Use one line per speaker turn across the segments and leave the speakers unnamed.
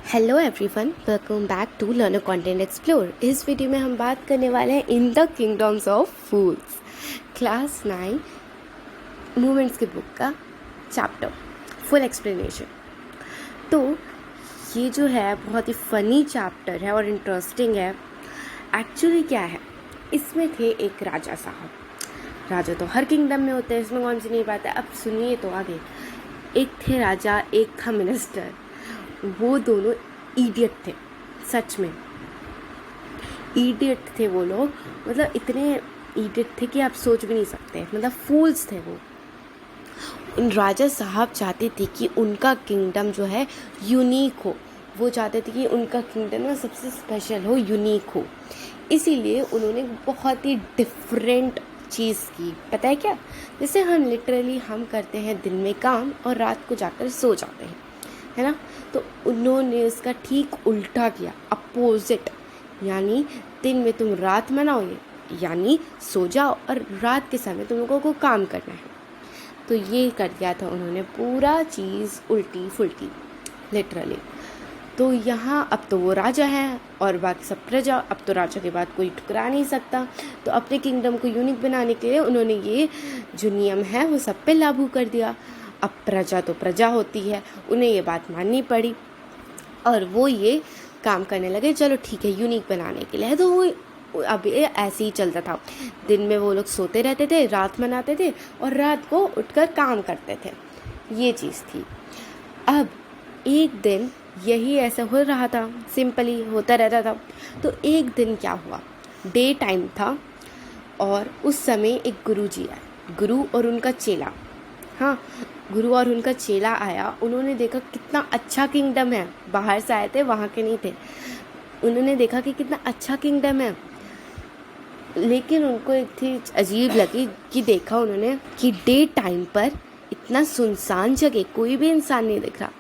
Hello everyone, welcome back to learner content explore. इस video में हम बात करने वाले हैं in the kingdoms of fools, class 9 moments की बुक का चैप्टर फुल एक्सप्लेनेशन। तो ये जो है बहुत ही फ़नी चैप्टर है और इंटरेस्टिंग है। एक्चुअली क्या है, इसमें थे एक राजा साहब। राजा तो हर किंगडम में होते हैं, इसमें कौन सी नहीं बात है। अब सुनिए तो आगे। एक थे राजा, एक था मिनिस्टर। वो दोनों इडियट थे, सच में इडियट थे वो लोग। मतलब इतने इडियट थे कि आप सोच भी नहीं सकते, मतलब फूल्स थे वो। उन राजा साहब चाहते थे कि उनका किंगडम जो है यूनिक हो। वो चाहते थे कि उनका किंगडम ना सबसे स्पेशल हो, यूनिक हो। इसीलिए उन्होंने बहुत ही डिफरेंट चीज़ की। पता है क्या? जैसे हम करते हैं दिन में काम और रात को जाकर सो जाते हैं, है ना। तो उन्होंने उसका ठीक उल्टा किया, अपोजिट। यानी दिन में तुम रात मनाओगे, यानी सो जाओ, और रात के समय तुम लोगों को काम करना है। तो ये कर दिया था उन्होंने, पूरा चीज़ उल्टी फुल्टी लिटरली। तो यहाँ अब तो वो राजा हैं और बाकी सब प्रजा। अब तो राजा के बाद कोई ठुकरा नहीं सकता। तो अपने किंगडम को यूनिक बनाने के लिए उन्होंने ये जो नियम है वो सब पे लागू कर दिया। अब प्रजा तो प्रजा होती है, उन्हें ये बात माननी पड़ी और वो ये काम करने लगे। चलो ठीक है, यूनिक बनाने के लिए। तो वो अब ये ऐसे ही चलता था। दिन में वो लोग सोते रहते थे, रात मनाते थे, और रात को उठकर काम करते थे। ये चीज़ थी। अब एक दिन यही ऐसा हो रहा था, सिंपली होता रहता था। तो एक दिन क्या हुआ, डे टाइम था और उस समय एक गुरुजी आए, गुरु और उनका चेला। हाँ, गुरु और उनका चेला आया। उन्होंने देखा कितना अच्छा किंगडम है। बाहर से आए थे, वहाँ के नहीं थे। उन्होंने देखा कि कितना अच्छा किंगडम है, लेकिन उनको एक चीज़ अजीब लगी कि देखा उन्होंने कि डे टाइम पर इतना सुनसान जगह, कोई भी इंसान नहीं दिख रहा।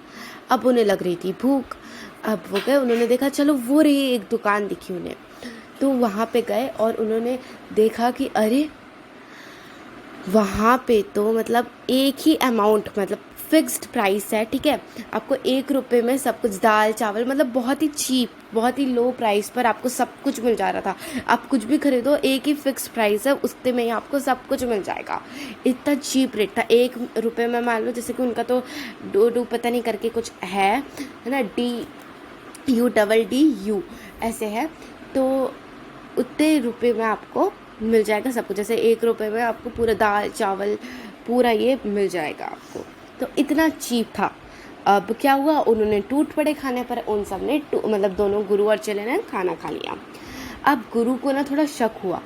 अब उन्हें लग रही थी भूख। अब वो गए, उन्होंने देखा चलो वो रही एक दुकान दिखी उन्हें। तो वहाँ पे गए और उन्होंने देखा कि अरे वहाँ पे तो मतलब एक ही अमाउंट, मतलब फिक्स्ड प्राइस है, ठीक है। आपको 1 रुपये में सब कुछ, दाल चावल, मतलब बहुत ही चीप, बहुत ही लो प्राइस पर आपको सब कुछ मिल जा रहा था। आप कुछ भी खरीदो, एक ही फिक्स प्राइस है, उतने में ही आपको सब कुछ मिल जाएगा। इतना चीप रेट था। 1 रुपये में मान लो, जैसे कि उनका तो डो पता नहीं करके कुछ है ना, DUDDU ऐसे है। तो उतने रुपये में आपको मिल जाएगा सब कुछ। जैसे 1 रुपये में आपको पूरा दाल चावल पूरा ये मिल जाएगा आपको। तो इतना चीप था। अब क्या हुआ, उन्होंने टूट पड़े खाने पर। उन सब ने मतलब दोनों गुरु और चेले ने खाना खा लिया। अब गुरु को ना थोड़ा शक हुआ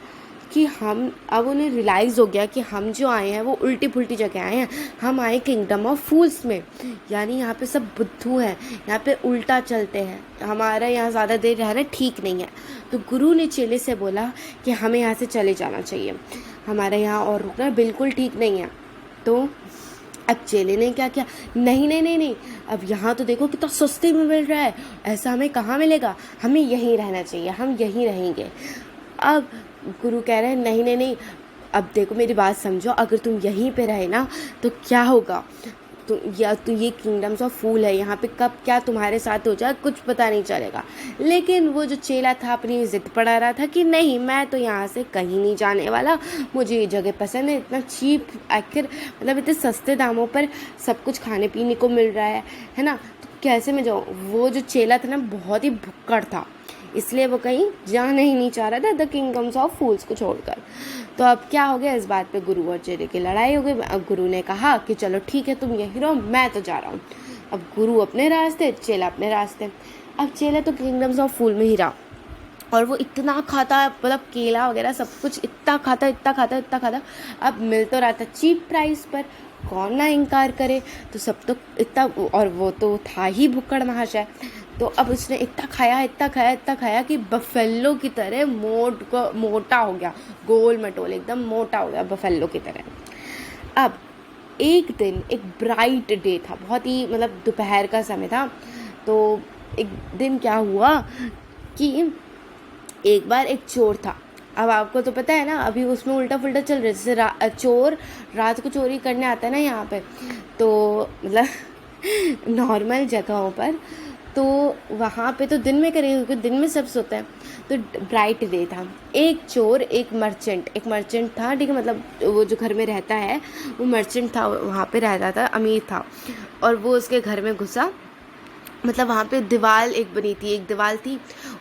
कि अब उन्हें रियलाइज़ हो गया कि हम जो आए हैं वो उल्टी पुल्टी जगह आए हैं। हम आए किंगडम ऑफ फूल्स में, यानी यहाँ पे सब बुद्धू हैं, यहाँ पे उल्टा चलते हैं, हमारा यहाँ ज़्यादा देर रहना ठीक नहीं है। तो गुरु ने चेले से बोला कि हमें यहाँ से चले जाना चाहिए, हमारे यहाँ और रुकना बिल्कुल ठीक नहीं है। तो अब चेले ने क्या किया, नहीं नहीं नहीं नहीं, अब यहाँ तो देखो कितना सस्ते में मिल रहा है, ऐसा हमें कहाँ मिलेगा, हमें यहीं रहना चाहिए, हम यहीं रहेंगे। अब गुरु कह रहे हैं नहीं नहीं नहीं, अब देखो मेरी बात समझो, अगर तुम यहीं पे रहे ना तो क्या होगा, तो ये किंगडम्स ऑफ फूल है, यहाँ पे कब क्या तुम्हारे साथ हो जाए कुछ पता नहीं चलेगा। लेकिन वो जो चेला था अपनी जिद पड़ा रहा था कि नहीं, मैं तो यहाँ से कहीं नहीं जाने वाला, मुझे ये जगह पसंद है। इतना चीप, आखिर मतलब इतने सस्ते दामों पर सब कुछ खाने पीने को मिल रहा है ना, तो कैसे मैं जाऊँ। वो जो चेला था ना बहुत ही भुक्कड़ था, इसलिए वो कहीं जाना ही नहीं चाह रहा था द किंगडम्स ऑफ फूल्स को छोड़कर। तो अब क्या हो गया, इस बात पे गुरु और चेले की लड़ाई हो गई। अब गुरु ने कहा कि चलो ठीक है, तुम यहीं रहो, मैं तो जा रहा हूँ। अब गुरु अपने रास्ते, चेला अपने रास्ते। अब चेला तो किंगडम्स ऑफ फूल में ही रहा और वो इतना खाता, मतलब केला वगैरह सब कुछ इतना खाता, इतना खाता, इतना खाता। अब मिल तो रहा था चीप प्राइस पर, कौन ना इनकार करे। तो सब तो इतना, और वो तो था ही भुक्कड़ महाशय। तो अब उसने इतना खाया, इतना खाया, इतना खाया कि बफेलो की तरह मोटा हो गया, गोल मटोल एकदम मोटा हो गया बफेलो की तरह। अब एक दिन, एक ब्राइट डे था, बहुत ही मतलब दोपहर का समय था। तो एक दिन क्या हुआ कि एक बार एक चोर था। अब आपको तो पता है ना, अभी उसमें उल्टा पुल्टा चल रहा है। जैसे चोर रात को चोरी करने आता है ना यहाँ पे, तो मतलब नॉर्मल जगहों पर तो वहाँ पे तो दिन में करेंगे क्योंकि दिन में सब सोता है। तो ब्राइट डे था, एक चोर एक मर्चेंट था, ठीक है, मतलब वो जो घर में रहता है वो मर्चेंट था, वहाँ पे रहता था, अमीर था, और वो उसके घर में घुसा। मतलब वहाँ पे दीवार एक बनी थी, एक दीवार थी,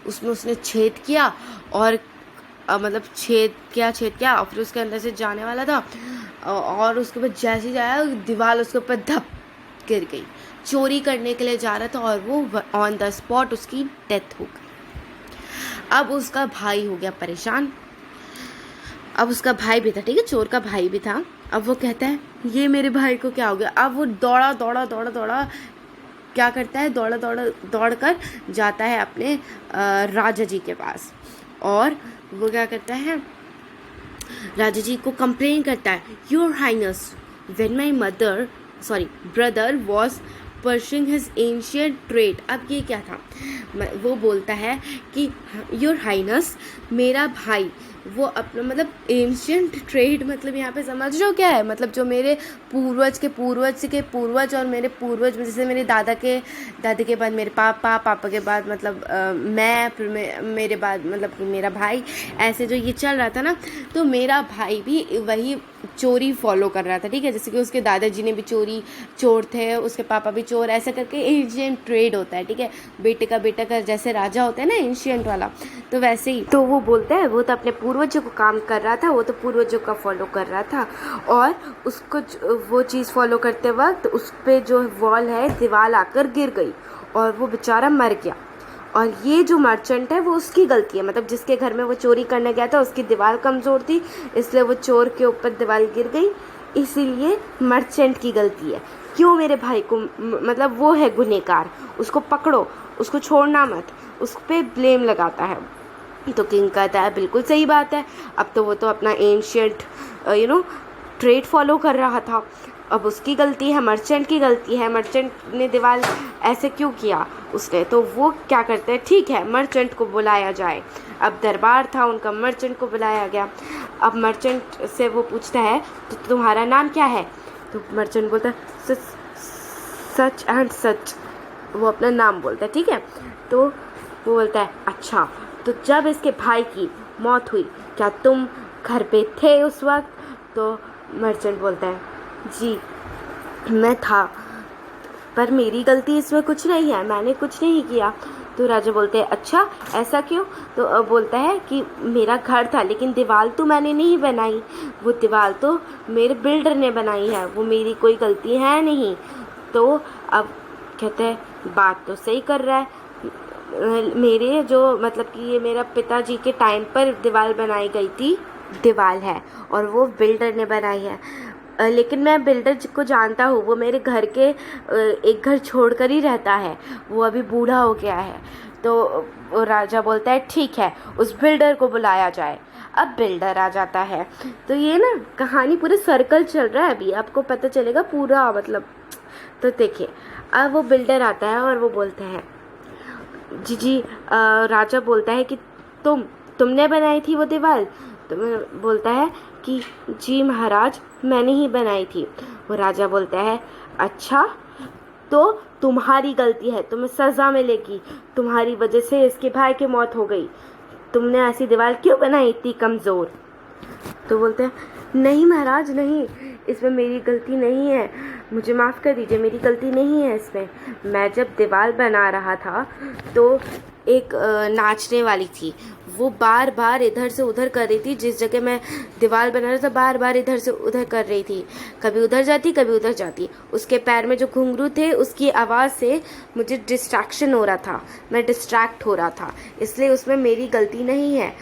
उसमें उसने छेद किया और मतलब छेद किया और फिर उसके अंदर से जाने वाला था, और उसके बाद जैसे ही जाया दीवार उसके ऊपर धप गिर गई। चोरी करने के लिए जा रहा था और वो ऑन द स्पॉट उसकी डेथ हो गई। अब उसका भाई हो गया परेशान, अब उसका भाई भी था, ठीक है, चोर का भाई भी था। अब वो कहता है ये मेरे भाई को क्या हो गया। अब वो दौड़ा क्या करता है, दौड़ कर जाता है अपने राजा जी के पास, और वो क्या करता है, राजा जी को कंप्लेन करता है, your highness, when my brother was pursuing his ancient trade. अब ये क्या था, वो बोलता है कि योर हाइनेस, मेरा भाई वो अपना मतलब एंशियंट ट्रेड, मतलब यहाँ पे समझ रहे हो क्या है, मतलब जो मेरे पूर्वज के पूर्वज और मेरे पूर्वज, जैसे मेरे दादा के बाद मेरे पापा के बाद मतलब मैं, फिर मेरे बाद मतलब मेरा भाई, ऐसे जो ये चल रहा था ना, तो मेरा भाई भी वही चोरी फॉलो कर रहा था, ठीक है, जैसे कि उसके दादाजी ने भी चोर थे, उसके पापा भी चोर, ऐसा करके एंशियंट ट्रेड होता है, ठीक है, बेटे का जैसे राजा होता है ना एंशियंट वाला, तो वैसे ही। तो वो बोलता है वो तो अपने पूर्वजों को काम कर रहा था, वो तो पूर्वजों का फॉलो कर रहा था, और उसको वो चीज़ फॉलो करते वक्त उस पर जो वॉल है दीवार आकर गिर गई और वो बेचारा मर गया। और ये जो मर्चेंट है वो उसकी गलती है, मतलब जिसके घर में वो चोरी करने गया था उसकी दीवार कमज़ोर थी, इसलिए वो चोर के ऊपर दीवार गिर गई, इसीलिए मर्चेंट की गलती है। क्यों मेरे भाई को, मतलब वो है गुनहगार, उसको पकड़ो, उसको छोड़ना मत, उस पर ब्लेम लगाता है। तो किंग कहता है बिल्कुल सही बात है, अब तो वो तो अपना एंशियंट ट्रेड फॉलो कर रहा था, अब उसकी गलती है, मर्चेंट की गलती है, मर्चेंट ने दीवार ऐसे क्यों किया उसने। तो वो क्या करते हैं, ठीक है मर्चेंट को बुलाया जाए। अब दरबार था उनका, मर्चेंट को बुलाया गया। अब मर्चेंट से वो पूछता है तो तुम्हारा नाम क्या है। तो मर्चेंट बोलता है सच एंड सच, वो अपना नाम बोलता है, ठीक है। तो वो बोलता है अच्छा, तो जब इसके भाई की मौत हुई क्या तुम घर पे थे उस वक्त। तो मर्चेंट बोलता है जी मैं था, पर मेरी गलती इसमें कुछ नहीं है, मैंने कुछ नहीं किया। तो राजा बोलते हैं अच्छा ऐसा क्यों। तो बोलता है कि मेरा घर था लेकिन दीवार तो मैंने नहीं बनाई, वो दीवार तो मेरे बिल्डर ने बनाई है, वो मेरी कोई गलती है नहीं। तो अब कहते हैं बात तो सही कर रहा है, मेरे जो मतलब कि ये मेरा पिताजी के टाइम पर दीवार बनाई गई थी दीवार है और वो बिल्डर ने बनाई है, लेकिन मैं बिल्डर को जानता हूँ, वो मेरे घर के एक घर छोड़कर ही रहता है, वो अभी बूढ़ा हो गया है। तो राजा बोलता है ठीक है उस बिल्डर को बुलाया जाए। अब बिल्डर आ जाता है। तो ये ना कहानी पूरे सर्कल चल रहा है, अभी आपको पता चलेगा पूरा मतलब। तो देखिए अब वो बिल्डर आता है और वो बोलता है जी राजा बोलता है कि तुमने बनाई थी वो दीवार। तो बोलता है कि जी महाराज मैंने ही बनाई थी। वो राजा बोलता है अच्छा तो तुम्हारी गलती है, तुम्हें सज़ा मिलेगी, तुम्हारी वजह से इसके भाई की मौत हो गई, तुमने ऐसी दीवार क्यों बनाई इतनी कमज़ोर। तो बोलते हैं नहीं महाराज नहीं, इसमें मेरी गलती नहीं है, मुझे माफ़ कर दीजिए, मेरी गलती नहीं है इसमें। मैं जब दीवार बना रहा था तो एक नाचने वाली थी, वो बार बार इधर से उधर कर रही थी, जिस जगह मैं दीवार बना रहा था बार बार इधर से उधर कर रही थी, कभी उधर जाती कभी उधर जाती। उसके पैर में जो घुंघरू थे उसकी आवाज़ से मुझे डिस्ट्रैक्शन हो रहा था, मैं डिस्ट्रैक्ट हो रहा था, इसलिए उसमें मेरी गलती नहीं है,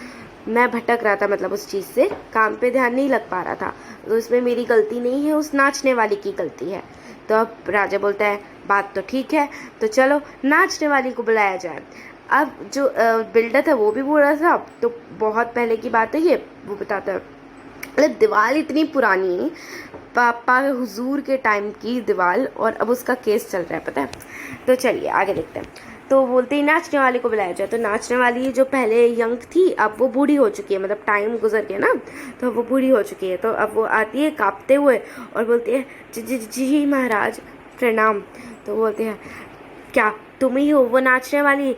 मैं भटक रहा था, मतलब उस चीज़ से काम पे ध्यान नहीं लग पा रहा था, तो इसमें मेरी गलती नहीं है, उस नाचने वाली की गलती है। तो अब राजा बोलता है बात तो ठीक है, तो चलो नाचने वाली को बुलाया जाए। अब जो बिल्डर था वो भी बूढ़ा था, तो बहुत पहले की बात है ये, वो बताता है मतलब दीवार इतनी पुरानी, पापा हुजूर के टाइम की दीवार, और अब उसका केस चल रहा है पता है। तो चलिए आगे देखते हैं। तो बोलते ही नाचने वाली को बुलाया जाए। तो नाचने वाली जो पहले यंग थी अब वो बूढ़ी हो चुकी है, मतलब टाइम गुजर गया ना, तो वो बूढ़ी हो चुकी है। तो अब वो आती है कांपते हुए और बोलती है जी जी जी महाराज प्रणाम। तो बोलते हैं क्या तुम ही हो वो नाचने वाली,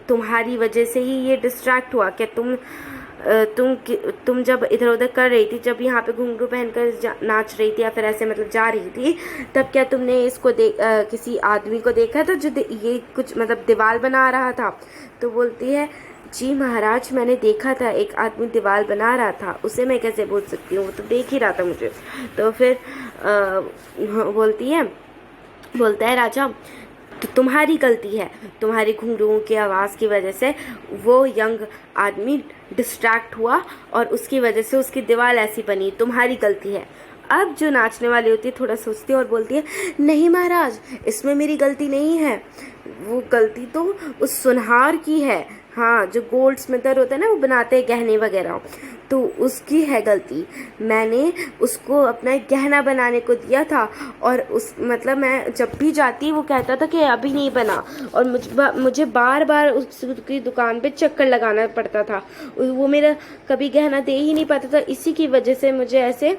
तुम्हारी वजह से ही ये डिस्ट्रैक्ट हुआ क्या? तुम जब इधर उधर कर रही थी, जब यहाँ पे घुंघरू पहनकर नाच रही थी या फिर ऐसे मतलब जा रही थी, तब क्या तुमने इसको किसी आदमी को देखा था जो ये कुछ मतलब दीवार बना रहा था? तो बोलती है जी महाराज, मैंने देखा था, एक आदमी दीवार बना रहा था, उसे मैं कैसे बोल सकती हूँ, वो तो देख ही रहा था मुझे। तो फिर बोलता है राजा, तो तुम्हारी गलती है, तुम्हारी घुंघरुओं की आवाज़ की वजह से वो यंग आदमी डिस्ट्रैक्ट हुआ और उसकी वजह से उसकी दीवार ऐसी बनी, तुम्हारी गलती है। अब जो नाचने वाली होती है थोड़ा सोचती है और बोलती है नहीं महाराज, इसमें मेरी गलती नहीं है, वो गलती तो उस सुनहार की है। हाँ, जो गोल्ड स्मिथर होता है ना, वो बनाते हैं गहने वगैरह, तो उसकी है गलती। मैंने उसको अपना एक गहना बनाने को दिया था और उस मतलब मैं जब भी जाती वो कहता था कि अभी नहीं बना, और मुझे बार बार उसकी दुकान पे चक्कर लगाना पड़ता था, वो मेरा कभी गहना दे ही नहीं पाता था। इसी की वजह से मुझे ऐसे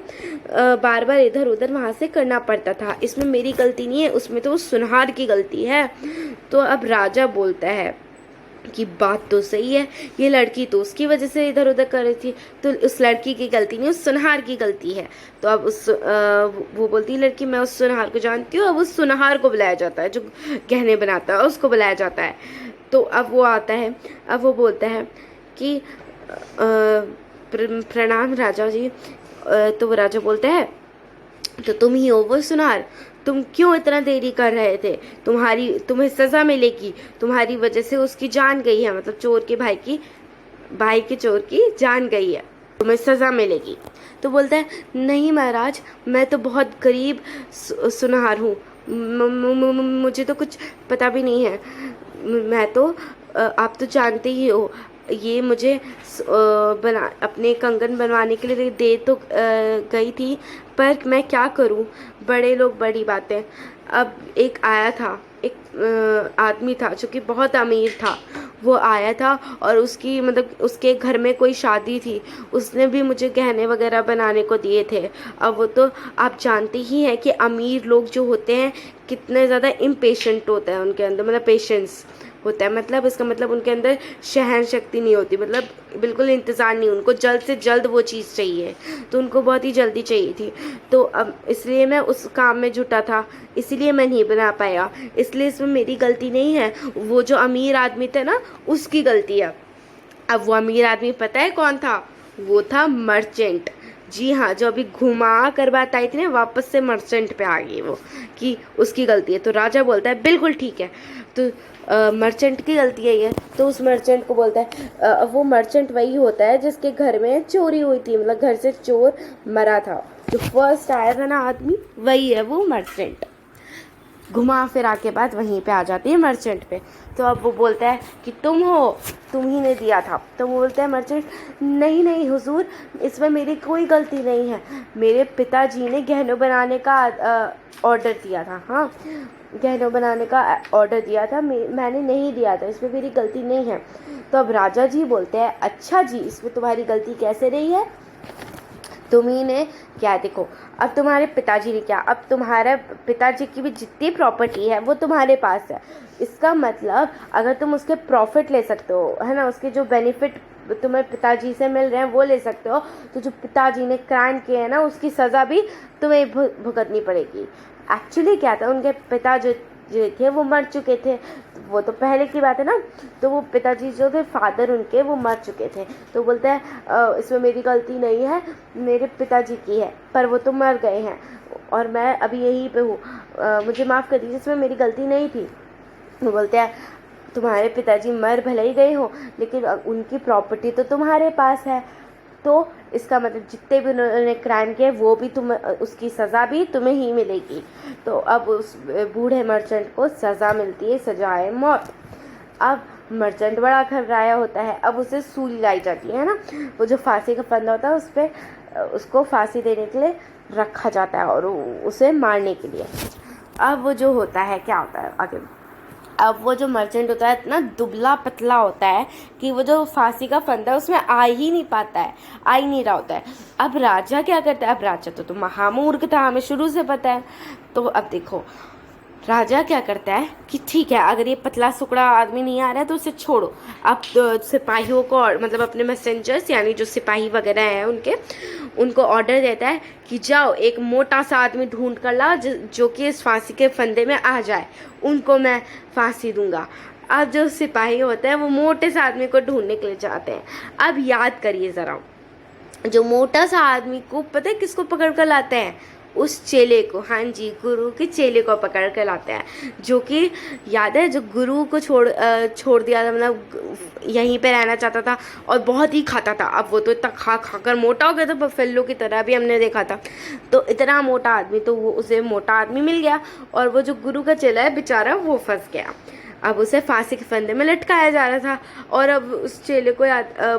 बार बार इधर उधर वहाँ से करना पड़ता था। इसमें मेरी गलती नहीं है, उसमें तो उस सुनहार की गलती है। तो अब राजा बोलता है कि बात तो सही है, ये लड़की तो उसकी वजह से इधर उधर कर रही थी, तो उस लड़की की गलती नहीं, उस सुनहार की गलती है। तो अब वो बोलती है लड़की, मैं उस सुनहार को जानती हूँ। अब उस सुनहार को बुलाया जाता है, जो गहने बनाता है उसको बुलाया जाता है। तो अब वो आता है, अब वो बोलता है कि प्रणाम राजा जी। तो वो राजा बोलता है तो तुम ही हो वो सुनार, तुम क्यों इतना देरी कर रहे थे? तुम्हें सजा मिलेगी, तुम्हारी वजह से उसकी जान गई है, मतलब चोर के भाई के चोर की जान गई है, तुम्हें सजा मिलेगी। तो बोलता है नहीं महाराज, मैं तो बहुत गरीब सुनार हूँ, मुझे तो कुछ पता भी नहीं है। मैं तो आप तो जानते ही हो, ये मुझे अपने कंगन बनवाने के लिए दे तो गई थी, पर मैं क्या करूं, बड़े लोग बड़ी बातें। अब एक आया था, एक आदमी था जो कि बहुत अमीर था, वो आया था और उसकी मतलब उसके घर में कोई शादी थी, उसने भी मुझे गहने वगैरह बनाने को दिए थे। अब वो तो आप जानते ही हैं कि अमीर लोग जो होते हैं कितने ज़्यादा इम्पेशेंट होता है उनके अंदर, मतलब पेशेंस होता है, मतलब इसका मतलब उनके अंदर सहन शक्ति नहीं होती, मतलब बिल्कुल इंतज़ार नहीं, उनको जल्द से जल्द वो चीज़ चाहिए, तो उनको बहुत ही जल्दी चाहिए थी। तो अब इसलिए मैं उस काम में जुटा था, इसलिए मैं नहीं बना पाया, इसलिए इसमें मेरी गलती नहीं है, वो जो अमीर आदमी था ना उसकी गलती है। अब वो अमीर आदमी पता है कौन था? वो था मर्चेंट। जी हाँ, जो अभी घुमा कर बात आई थी ना, वापस से मर्चेंट पे आ गई वो, कि उसकी गलती है। तो राजा बोलता है बिल्कुल ठीक है, तो मर्चेंट की गलती है ये। तो उस मर्चेंट को बोलता है वो मर्चेंट वही होता है जिसके घर में चोरी हुई थी, मतलब घर से चोर मरा था, जो फर्स्ट आया था ना आदमी, वही है वो मर्चेंट। घुमा फिरा के बाद वहीं पे आ जाती है मर्चेंट पे। तो अब वो बोलता है कि तुम हो, तुम ही ने दिया था। तो वो बोलता है मर्चेंट, नहीं नहीं हुजूर, इसमें मेरी कोई गलती नहीं है, मेरे पिताजी ने गहनों बनाने का ऑर्डर दिया था। हाँ, गहनों बनाने का ऑर्डर दिया था, मैंने नहीं दिया था, इसमें मेरी गलती नहीं है। तो अब राजा जी बोलते हैं अच्छा जी, इसमें तुम्हारी गलती कैसे रही है? तुम्ही ने क्या, देखो अब तुम्हारे पिताजी ने क्या, अब तुम्हारे पिताजी की भी जितनी प्रॉपर्टी है वो तुम्हारे पास है। इसका मतलब अगर तुम उसके प्रॉफिट ले सकते हो, है ना, उसके जो बेनिफिट तुम्हें पिताजी से मिल रहे हैं वो ले सकते हो, तो जो पिताजी ने क्राइम किए हैं ना उसकी सज़ा भी तुम्हें भुगतनी पड़ेगी। एक्चुअली क्या था, उनके पिता जो थे वो मर चुके थे, वो तो पहले की बात है ना, तो वो पिताजी जो थे फादर उनके वो मर चुके थे। तो बोलते हैं इसमें मेरी गलती नहीं है, मेरे पिताजी की है, पर वो तो मर गए हैं और मैं अभी यहीं पे हूँ, मुझे माफ़ कर दीजिए, इसमें मेरी गलती नहीं थी। वो बोलते हैं तुम्हारे पिताजी मर भले ही गए हो, लेकिन उनकी प्रॉपर्टी तो तुम्हारे पास है, तो इसका मतलब जितने भी उन्होंने क्राइम किए वो भी उसकी सज़ा भी तुम्हें ही मिलेगी। तो अब उस बूढ़े मर्चेंट को सज़ा मिलती है, सजाए मौत। अब मर्चेंट बड़ा घबराया होता है, अब उसे सूली लाई जाती है ना, वो जो फांसी का फंदा होता है उस पर उसको फांसी देने के लिए रखा जाता है और उसे मारने के लिए। अब वो जो होता है, क्या होता है आगे, अब वो जो मर्चेंट होता है इतना दुबला पतला होता है कि वो जो फांसी का फंदा है उसमें आ ही नहीं पाता है, आ ही नहीं रहा होता है। अब राजा क्या करता है, अब राजा तो महामूर्ख था, हमें शुरू से पता है। तो अब देखो, राजा क्या करता है कि ठीक है, अगर ये पतला सुकड़ा आदमी नहीं आ रहा है तो उसे छोड़ो। अब तो सिपाहियों को मतलब अपने मैसेंजर्स यानी जो सिपाही वगैरह हैं उनको ऑर्डर देता है कि जाओ एक मोटा सा आदमी ढूंढ कर लाओ जो कि इस फांसी के फंदे में आ जाए, उनको मैं फांसी दूंगा। अब जो सिपाही होते हैं वो मोटे से आदमी को ढूंढने के लिए जाते हैं। अब याद करिए ज़रा, जो मोटा सा आदमी को पता है किसको पकड़ कर लाते हैं? उस चेले को। हाँ जी, गुरु के चेले को पकड़ कर लाते हैं, जो कि याद है जो गुरु को छोड़ दिया था, मतलब यहीं पे रहना चाहता था और बहुत ही खाता था। अब वो तो इतना खा खा कर मोटा हो गया था, बफेलो की तरह भी हमने देखा था। तो इतना मोटा आदमी, तो वो उसे मोटा आदमी मिल गया और वो जो गुरु का चेला है बेचारा वो फंस गया। अब उसे फांसी के फंदे में लटकाया जा रहा था और अब उस चेले को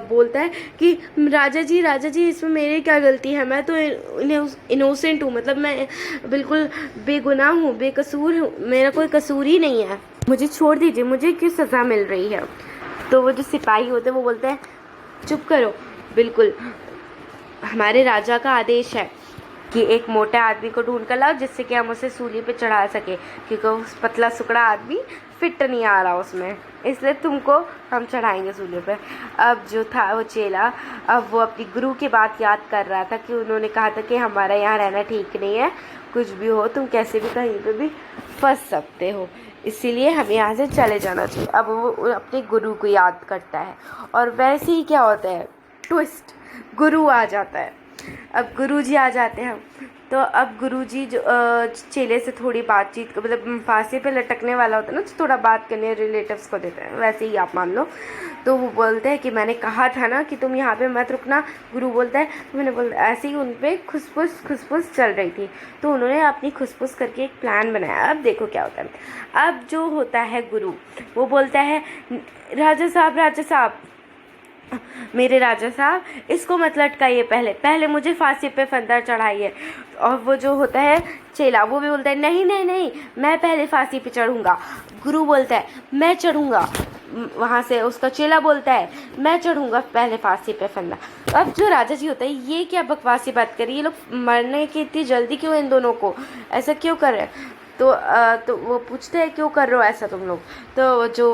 बोलता है कि राजा जी इसमें मेरी क्या गलती है, मैं तो इनोसेंट हूँ, मतलब मैं बिल्कुल बेगुनाह हूँ, बेकसूर हूँ, मेरा कोई कसूर ही नहीं है, मुझे छोड़ दीजिए, मुझे क्यों सज़ा मिल रही है। तो वो जो सिपाही होते हैं वो बोलते हैं चुप करो, बिल्कुल हमारे राजा का आदेश है कि एक मोटे आदमी को ढूंढ कर लाओ जिससे कि हम उसे सूली पे चढ़ा सके, क्योंकि उस पतला सुकड़ा आदमी फिट नहीं आ रहा उसमें, इसलिए तुमको हम चढ़ाएंगे सूली पे। अब जो था वो चेला, अब वो अपनी गुरु की बात याद कर रहा था कि उन्होंने कहा था कि हमारा यहाँ रहना ठीक नहीं है, कुछ भी हो तुम कैसे भी कहीं पे भी फंस सकते हो, इसीलिए हमें यहाँ से चले जाना चाहिए। अब वो अपने गुरु को याद करता है और वैसे ही क्या होता है, ट्विस्ट, गुरु आ जाता है। अब गुरुजी आ जाते हैं, तो अब गुरुजी जो चेले से थोड़ी बातचीत, मतलब फांसी पे लटकने वाला होता है ना, तो थोड़ा बात करने रिलेटिव्स को देते हैं, वैसे ही आप मान लो। तो वो बोलते हैं कि मैंने कहा था ना कि तुम यहाँ पे मत रुकना। गुरु बोलता है मैंने ऐसे ही उन पर खुसफुस चल रही थी, तो उन्होंने अपनी खुसफुस करके एक प्लान बनाया। अब देखो क्या होता है। अब जो होता है गुरु, वो बोलता है राजा साहब, मेरे राजा साहब, इसको मत लटकाइए, पहले मुझे फांसी पे फंदा चढ़ाइए। और वो जो होता है चेला, वो भी बोलता है नहीं, मैं पहले फांसी पे चढ़ूँगा। गुरु बोलता है मैं चढ़ूँगा, वहाँ से उसका चेला बोलता है मैं चढ़ूँगा पहले फांसी पे फंदा। अब जो राजा जी होता है, ये क्या बकवासी बात करी, ये लोग मरने की इतनी जल्दी क्यों, इन दोनों को ऐसा क्यों कर रहे हैं। तो वो पूछते हैं क्यों कर रहे हो ऐसा तुम लोग। तो जो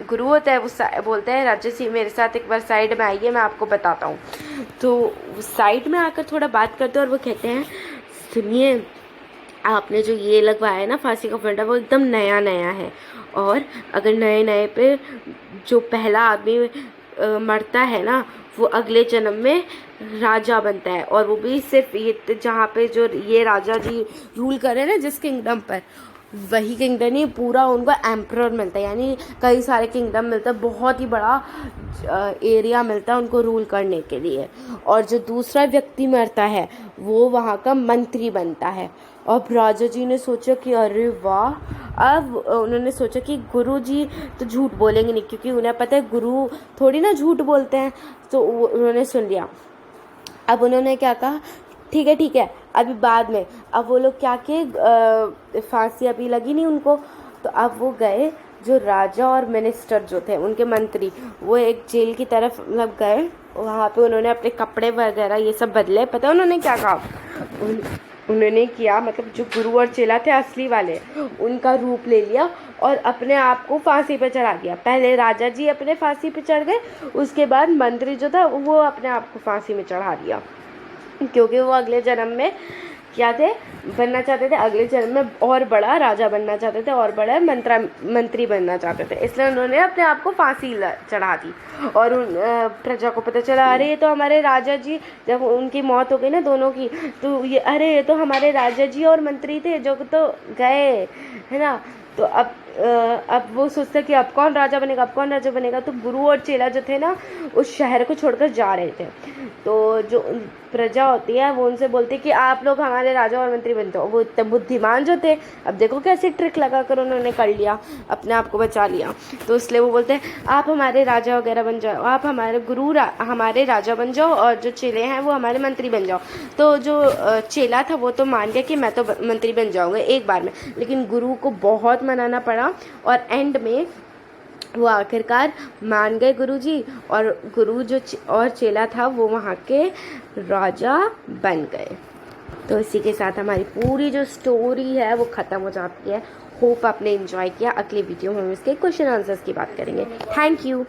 गुरु होता है वो बोलता है राजा जी मेरे साथ एक बार साइड में आइए, मैं आपको बताता हूँ। तो साइड में आकर थोड़ा बात करते हैं और वो कहते हैं सुनिए, आपने जो ये लगवाया है ना फांसी का फंदा, वो एकदम नया है, और अगर नए पे जो पहला आदमी मरता है ना, वो अगले जन्म में राजा बनता है, और वो भी सिर्फ ये जहाँ पे जो ये राजा जी रूल कर रहे हैं ना जिस किंगडम पर, वही किंगडम नहीं, पूरा उनको एम्परर मिलता है, यानी कई सारे किंगडम मिलता है, बहुत ही बड़ा एरिया मिलता है उनको रूल करने के लिए। और जो दूसरा व्यक्ति मरता है वो वहाँ का मंत्री बनता है। अब राजा जी ने सोचा कि अरे वाह, अब उन्होंने सोचा कि गुरु जी तो झूठ बोलेंगे नहीं, क्योंकि उन्हें पता है गुरु थोड़ी ना झूठ बोलते हैं। तो उन्होंने सुन लिया। अब उन्होंने क्या कहा, ठीक है अभी बाद में। अब वो लोग क्या किए, फांसी अभी लगी नहीं उनको, तो अब वो गए, जो राजा और मिनिस्टर जो थे उनके मंत्री, वो एक जेल की तरफ मतलब गए, वहाँ पे उन्होंने अपने कपड़े वगैरह ये सब बदले। पता है उन्होंने क्या कहा, उन्होंने किया, मतलब जो गुरु और चेला थे असली वाले, उनका रूप ले लिया और अपने आप को फांसी पे चढ़ा दिया। पहले राजा जी अपने फांसी पे चढ़ गए, उसके बाद मंत्री जो था वो अपने आप को फांसी में चढ़ा दिया, क्योंकि वो अगले जन्म में क्या थे, बनना चाहते थे, अगले जन्म में और बड़ा राजा बनना चाहते थे, और बड़ा मंत्री बनना चाहते थे, इसलिए उन्होंने अपने आप को फांसी चढ़ा दी। और उन प्रजा को पता चला, अरे ये तो हमारे राजा जी, जब उनकी मौत हो गई ना दोनों की, तो ये तो हमारे राजा जी और मंत्री थे जो तो गए, है ना। तो अब वो सोचता कि अब कौन राजा बनेगा। तो गुरु और चेला जो थे ना, उस शहर को छोड़कर जा रहे थे। तो जो प्रजा होती है वो उनसे बोलती है कि आप लोग हमारे राजा और मंत्री बनते हो। वो इतने बुद्धिमान जो थे, अब देखो कैसे ट्रिक लगा कर उन्होंने कर लिया, अपने आप को बचा लिया। तो इसलिए वो बोलते हैं आप हमारे राजा वगैरह बन जाओ, आप हमारे गुरु हमारे राजा बन जाओ, और जो चेले हैं वो हमारे मंत्री बन जाओ। तो जो चेला था वो तो मान गया कि मैं तो मंत्री बन जाऊँगा एक बार में, लेकिन गुरु को बहुत मनाना पड़ा, और एंड में वो आखिरकार मान गए गुरुजी, और गुरु जो और चेला था वो वहाँ के राजा बन गए। तो इसी के साथ हमारी पूरी जो स्टोरी है वो ख़त्म हो जाती है। होप आपने इन्जॉय किया। अगले वीडियो में हम इसके क्वेश्चन आंसर्स की बात करेंगे। Thank you.